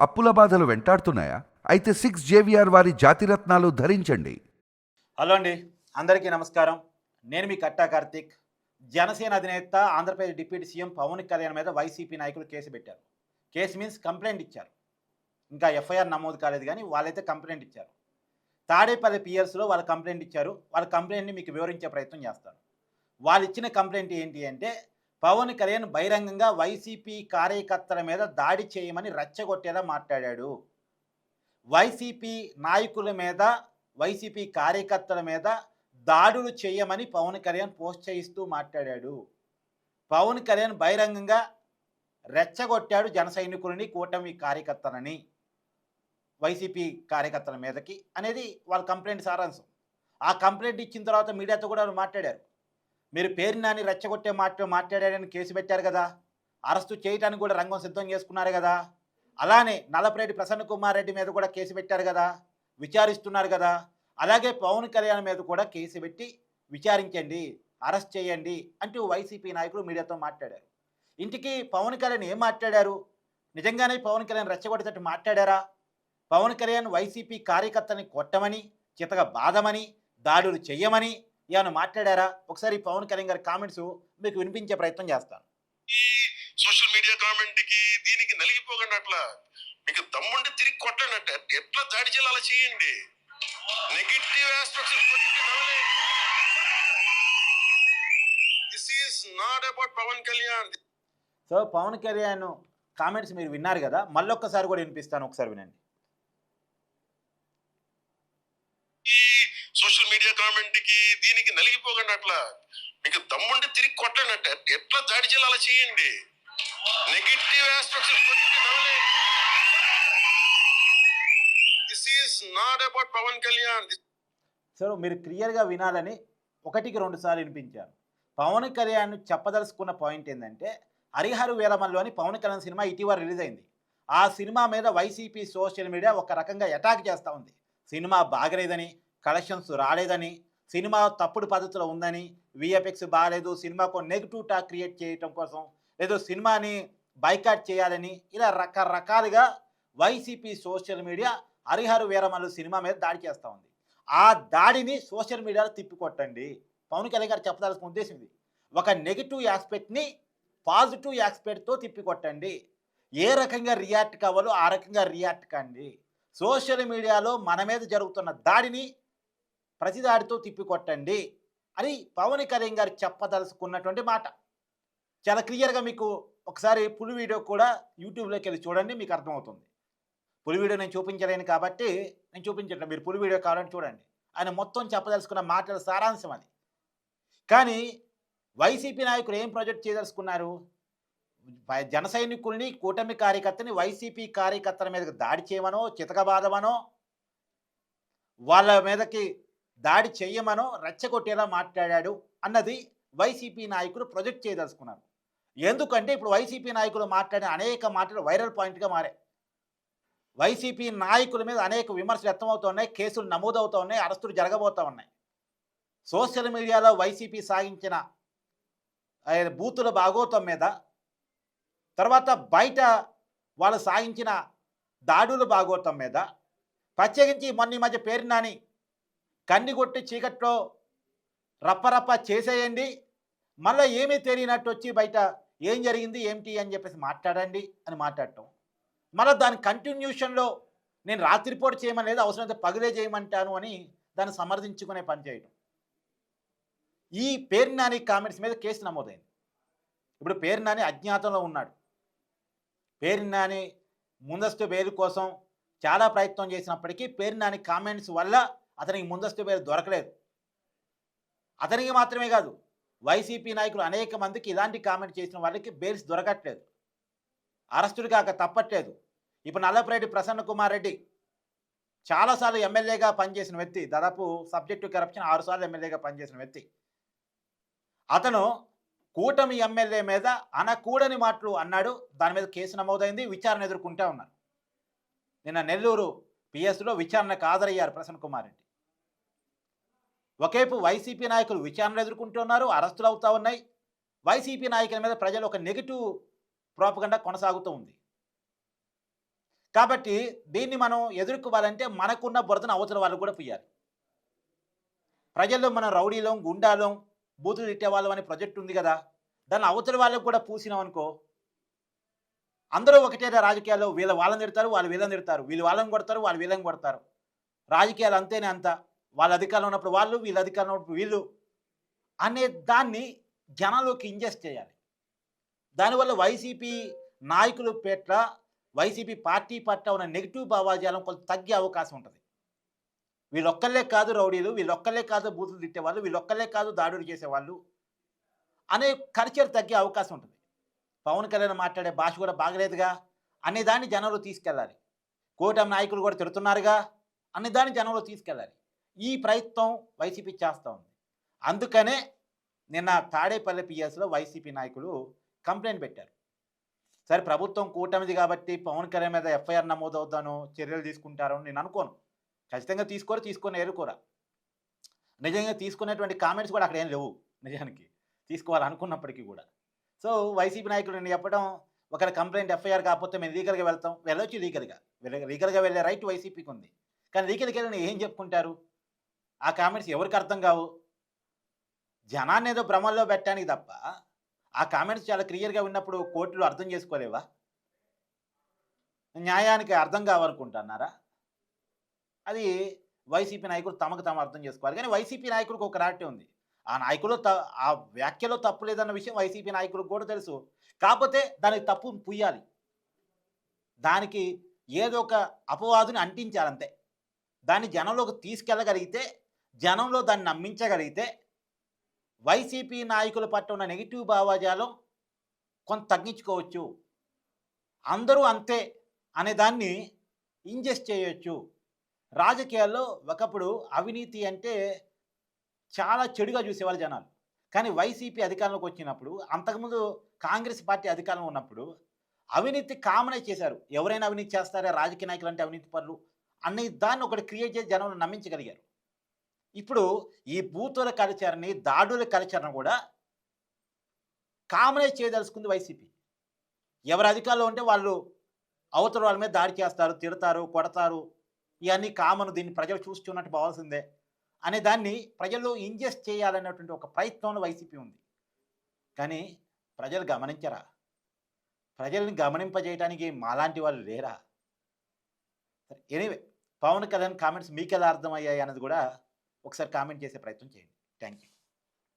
అప్పుల బాధలు వెంటాడుతున్నాయా? అయితే 6 JVR వారి జాతిరత్నాలు ధరించండి. హలో అండి, అందరికీ నమస్కారం. నేను మీ కట్టా కార్తీక్. జనసేన అధినేత ఆంధ్రప్రదేశ్ డిప్యూటీ సీఎం పవన్ కళ్యాణ్ మీద వైసీపీ నాయకులు కేసు పెట్టారు. కేసు మీన్స్ కంప్లైంట్ ఇచ్చారు. ఇంకా ఎఫ్ఐఆర్ నమోదు కాలేదు కానీ వాళ్ళైతే కంప్లైంట్ ఇచ్చారు. తాడేపల్లి పిఎస్లో వాళ్ళ కంప్లైంట్ ఇచ్చారు. వాళ్ళ కంప్లైంట్ని మీకు వివరించే ప్రయత్నం చేస్తాను. వాళ్ళు ఇచ్చిన కంప్లైంట్ ఏంటి అంటే, పవన్ కళ్యాణ్ బహిరంగంగా వైసీపీ కార్యకర్తల మీద దాడి చేయమని రెచ్చగొట్టేలా మాట్లాడాడు. వైసీపీ నాయకుల మీద, వైసీపీ కార్యకర్తల మీద దాడులు చేయమని పవన్ కళ్యాణ్ పోస్ట్ చేయిస్తూ మాట్లాడాడు. పవన్ కళ్యాణ్ బహిరంగంగా రెచ్చగొట్టాడు జన సైనికులని, కూటమి కార్యకర్తలని, వైసీపీ కార్యకర్తల మీదకి అనేది వాళ్ళ కంప్లైంట్ సారాంశం. ఆ కంప్లైంట్ ఇచ్చిన తర్వాత మీడియాతో కూడా వాళ్ళు మాట్లాడారు. మీరు పేరు నాని రెచ్చగొట్టే మాట్లాడారని కేసు పెట్టారు కదా, అరెస్టు చేయడానికి కూడా రంగం సిద్ధం చేసుకున్నారు కదా, అలానే నల్లపరెడ్డి ప్రసన్న కుమార్ రెడ్డి మీద కూడా కేసు పెట్టారు కదా, విచారిస్తున్నారు కదా, అలాగే పవన్ కళ్యాణ్ మీద కూడా కేసు పెట్టి విచారించండి, అరెస్ట్ చేయండి అంటూ వైసీపీ నాయకులు మీడియాతో మాట్లాడారు. ఇంటికి పవన్ కళ్యాణ్ ఏం మాట్లాడారు? నిజంగానే పవన్ కళ్యాణ్ రెచ్చగొట్టేటట్టు మాట్లాడారా? పవన్ కళ్యాణ్ వైసీపీ కార్యకర్తని కొట్టమని, చితగా బాధమని, దాడులు చెయ్యమని ఏమైనా మాట్లాడారా? ఒకసారి పవన్ కళ్యాణ్ గారి కామెంట్స్ మీకు వినిపించే ప్రయత్నం చేస్తాను. సోషల్ మీడియా కామెంట్ కి దీనికి నలిగిపోకండి. అట్లా మీకు దమ్ముంటే తిరిగి కొట్టండి. ఎట్లా దాడి చేయాలి అలా చేయండి. Negative aspects this is not about Pawan Kalyan. So Pawan Kalyan comments మీరు విన్నారు కదా, మళ్ళొక్కసారి కూడా వినిపిస్తాను, ఒకసారి వినండి. సోషల్ మీడియా కామెంట్ కి దీనికి నలిగిపోకండి. అట్లా మీకు దమ్ముంటే తిరిగి కొట్టండి. ఎట్లా దాడి చేయాలి అలా చేయండి. Negative aspects this is not about Pawan Kalyan. So మీరు క్లియర్గా వినాలని ఒకటికి 2 సార్లు వినిపించాను. పవన్ కళ్యాణ్ చెప్పదలుచుకున్న పాయింట్ ఏంటంటే, హరిహర వీరమల్లు అని పవన్ కళ్యాణ్ సినిమా ఇటీవల రిలీజ్ అయింది. ఆ సినిమా మీద వైసీపీ సోషల్ మీడియా ఒక రకంగా అటాక్ చేస్తూ ఉంది. సినిమా బాగలేదని, కలెక్షన్స్ రాలేదని, సినిమా తప్పుడు పద్ధతిలో ఉందని, విఎఫ్ఎక్స్ బాగాలేదు, సినిమాకు నెగిటివ్ టాక్ క్రియేట్ చేయటం కోసం, ఏదో సినిమాని బైకాట్ చేయాలని, ఇలా రకరకాలుగా YCP social media Harihara Veeramallu cinema మీద దాడి చేస్తూ ఉంది. ఆ దాడిని సోషల్ మీడియాలో తిప్పికొట్టండి. పవన్ కళ్యాణ్ గారు చెప్పదలసిన ఉద్దేశం ఇది. ఒక నెగిటివ్ యాస్పెక్ట్ని పాజిటివ్ యాస్పెక్ట్తో తిప్పికొట్టండి. ఏ రకంగా రియాక్ట్ కావాలో ఆ రకంగా రియాక్ట్ కండి. సోషల్ మీడియాలో మన మీద జరుగుతున్న దాడిని ప్రతి దాడితో తిప్పికొట్టండి అని పవన్ కళ్యాణ్ గారు చెప్పదలుచుకున్నటువంటి మాట. చాలా క్లియర్గా మీకు ఒకసారి ఫుల్ వీడియో కూడా యూట్యూబ్లోకి వెళ్ళి చూడండి, మీకు అర్థమవుతుంది. ఫుల్ వీడియో నేను చూపించలేను కాబట్టి నేను చూపించట్లేదు, మీరు ఫుల్ వీడియో కావాలని చూడండి. ఆయన మొత్తం చెప్పదలుచుకున్న మాటల సారాంశం అది. కానీ వైసీపీ నాయకులు ఏం ప్రాజెక్ట్ చేయదలుచుకున్నారు? జన సైనికుల్ని, కూటమి కార్యకర్తని వైసీపీ కార్యకర్తల మీదకి దాడి చేయమనో, చితకబాదమనో, వాళ్ళ మీదకి దాడి చెయ్యమనో రెచ్చగొట్టేలా మాట్లాడాడు అన్నది వైసీపీ నాయకులు ప్రొజెక్ట్ చేయదలుచుకున్నారు. ఎందుకంటే ఇప్పుడు వైసీపీ నాయకులు మాట్లాడిన అనేక మాటలు వైరల్ పాయింట్గా మారాయి. వైసీపీ నాయకుల మీద అనేక విమర్శలు వ్యక్తమవుతున్నాయి, కేసులు నమోదవుతూ ఉన్నాయి, అరెస్టులు జరగబోతూ ఉన్నాయి. సోషల్ మీడియాలో వైసీపీ సాగించిన బూతుల భాగోతం మీద, తర్వాత బయట వాళ్ళు సాగించిన దాడుల భాగోతం మీద, ప్రత్యేకించి మొన్న ఈ మధ్య పేరు నాని కన్నిగొట్టి చీకట్లో రప్పరప్ప చేసేయండి, మళ్ళీ ఏమీ తెలియనట్టు వచ్చి బయట ఏం జరిగింది ఏమిటి అని చెప్పేసి మాట్లాడండి అని మాట్లాడటం, మళ్ళీ దాని కంటిన్యూషన్లో నేను రాత్రిపూట చేయమని లేదు, అవసరమైతే పగిలే చేయమంటాను అని దాన్ని సమర్థించుకునే పని చేయటం. ఈ పేరు నాని కామెంట్స్ మీద కేసు నమోదైంది. ఇప్పుడు పేరు నాని అజ్ఞాతంలో ఉన్నాడు. పేరు నాని ముందస్తు బెయిల్ కోసం చాలా ప్రయత్నం చేసినప్పటికీ పేరు నాని కామెంట్స్ వల్ల అతనికి ముందస్తు బెయిల్ దొరకలేదు. అతనికి మాత్రమే కాదు, వైసీపీ నాయకులు అనేక మందికి ఇలాంటి కామెంట్ చేసిన వాళ్ళకి బెయిల్స్ దొరకట్లేదు, అరెస్టులు కాక తప్పట్లేదు. ఇప్పుడు నల్లపరెడ్డి ప్రసన్న కుమార్ రెడ్డి చాలాసార్లు ఎమ్మెల్యేగా పనిచేసిన వ్యక్తి, దాదాపు సబ్జెక్టు కరప్షన్ 6 సార్లు ఎమ్మెల్యేగా పనిచేసిన వ్యక్తి. అతను కూటమి ఎమ్మెల్యే మీద అనకూడని మాటలు అన్నాడు. దాని మీద కేసు నమోదైంది, విచారణ ఎదుర్కొంటూ ఉన్నారు. నిన్న నెల్లూరు పిఎస్లో విచారణకు హాజరయ్యారు ప్రసన్న కుమార్ రెడ్డి. ఒకేపు వైసీపీ నాయకులు విచారణలు ఎదుర్కొంటున్నారు, అరెస్టులు అవుతూ ఉన్నాయి. వైసీపీ నాయకుల మీద ప్రజలు ఒక నెగిటివ్ ప్రోపగండా కొనసాగుతూ ఉంది. కాబట్టి దీన్ని మనం ఎదుర్కోవాలంటే మనకున్న బురదను అవతల వాళ్ళు కూడా పుయ్యాలి. ప్రజల్లో మనం రౌడీలం, గుండాలం, బూతులు తిట్టేవాళ్ళం అనే ప్రాజెక్ట్ ఉంది కదా! దాన్ని అవతల వాళ్ళకి కూడా పూసినామనుకో, అందరూ ఒకటేరా రాజకీయాల్లో వాళ్ళని తిడతారు, వాళ్ళు వీళ్ళని తిడతారు. వీళ్ళు వాళ్ళని కొడతారు, వాళ్ళు వీళ్ళని కొడతారు. రాజకీయాలు అంతేనే అంత. వాళ్ళ అధికారంలో ఉన్నప్పుడు వాళ్ళు, వీళ్ళ అధికారంలో ఉన్నప్పుడు వీళ్ళు అనే దాన్ని జనాల్లోకి ఇంజెస్ట్ చేయాలి. దానివల్ల వైసీపీ నాయకుల పట్ల, వైసీపీ పార్టీ పట్ల ఉన్న నెగెటివ్ భావజాలం కొంత తగ్గే అవకాశం ఉంటది. వీళ్ళొక్కళ్ళే కాదు రౌడీలు, వీళ్ళొక్కళ్ళే కాదు బూతులు తిట్టేవాళ్ళు, వీళ్ళొక్కళ్ళే కాదు దాడులు చేసేవాళ్ళు అనే కల్చర్ తగ్గే అవకాశం ఉంటుంది. పవన్ కళ్యాణ్ మాట్లాడే భాష కూడా బాగలేదుగా అనే దాన్ని జనంలో తీసుకెళ్ళాలి. కూటమి నాయకులు కూడా తిడుతున్నారుగా అనే దాన్ని జనంలో తీసుకెళ్ళాలి. ఈ ప్రయత్నం వైసీపీ చేస్తూ ఉంది. అందుకనే నిన్న తాడేపల్లి పిఎస్లో వైసీపీ నాయకులు కంప్లైంట్ పెట్టారు. సరే ప్రభుత్వం కూటమిది కాబట్టి పవన్ కళ్యాణ్ మీద ఎఫ్ఐఆర్ నమోదవుతాను, చర్యలు తీసుకుంటారు అని నేను అనుకోను. ఖచ్చితంగా తీసుకొని ఏరుకోరా. నిజంగా తీసుకునేటువంటి కామెంట్స్ కూడా అక్కడ ఏం లేవు నిజానికి, తీసుకోవాలనుకున్నప్పటికీ కూడా. సో వైసీపీ నాయకులు నేను చెప్పడం, ఒకరి కంప్లైంట్ ఎఫ్ఐఆర్ కాకపోతే మేము లీగల్గా వెళ్తాం, వెళ్ళొచ్చు లీగల్గా వెళ్ళే రైట్ వైసీపీకి ఉంది. కానీ లీగల్కి వెళ్ళి ఏం చెప్పుకుంటారు? ఆ కామెంట్స్ ఎవరికి అర్థం కావు. జనాన్ని ఏదో భ్రమల్లో పెట్టడానికి తప్ప ఆ కామెంట్స్ చాలా క్లియర్గా ఉన్నప్పుడు కోర్టులు అర్థం చేసుకోలేవా? న్యాయానికి అర్థం కావనుకుంటున్నారా? అది వైసీపీ నాయకులు తమకు తాము అర్థం చేసుకోవాలి. కానీ వైసీపీ నాయకుడికి ఒక రాటే ఉంది. ఆ నాయకులు ఆ వ్యాఖ్యలో తప్పు లేదన్న విషయం వైసీపీ నాయకులకు కూడా తెలుసు. కాకపోతే దానికి తప్పు పుయ్యాలి. దానికి ఏదో ఒక అపవాదుని అంటించాలంతే. దాన్ని జనంలోకి తీసుకెళ్ళగలిగితే, జనంలో దాన్ని నమ్మించగలిగితే, వైసీపీ నాయకుల పట్ల ఉన్న నెగిటివ్ భావజాలం కొంత తగ్గించుకోవచ్చు. అందరూ అంతే అనే దాన్ని ఇంజెస్ట్ చేయొచ్చు. రాజకీయాల్లో ఒకప్పుడు అవినీతి అంటే చాలా చెడుగా చూసేవాళ్ళు జనాలు. కానీ వైసీపీ అధికారంలోకి వచ్చినప్పుడు, అంతకుముందు కాంగ్రెస్ పార్టీ అధికారంలో ఉన్నప్పుడు అవినీతి కామనే చేశారు. ఎవరైనా అవినీతి చేస్తారా, రాజకీయ నాయకులు అంటే అవినీతి పరులు అనే దాన్ని ఒకటి క్రియేట్ చేసి జనంలో నమ్మించగలిగారు. ఇప్పుడు ఈ బూతుల కల్చర్ని, దాడుల కల్చర్ని కూడా కామనే చేయదలుచుకుంది వైసీపీ. ఎవరు అధికారంలో ఉంటే వాళ్ళు అవతల వాళ్ళ మీద దాడి చేస్తారు, తిడతారు, కొడతారు. ఇవన్నీ కామన్, దీన్ని ప్రజలు చూస్తున్నట్టు పోవాల్సిందే అనే దాన్ని ప్రజల్లో ఇంజెస్ట్ చేయాలనేటువంటి ఒక ప్రయత్నంలో వైసీపీ ఉంది. కానీ ప్రజలు గమనించరా? ప్రజల్ని గమనింపజేయడానికి మాలాంటి వాళ్ళు లేరా? ఎనీవే, పవన్ కళ్యాణ్ కామెంట్స్ మీకు ఎలా అర్థమయ్యాయి అన్నది కూడా ఒకసారి కామెంట్ చేసే ప్రయత్నం చేయండి. Thank you.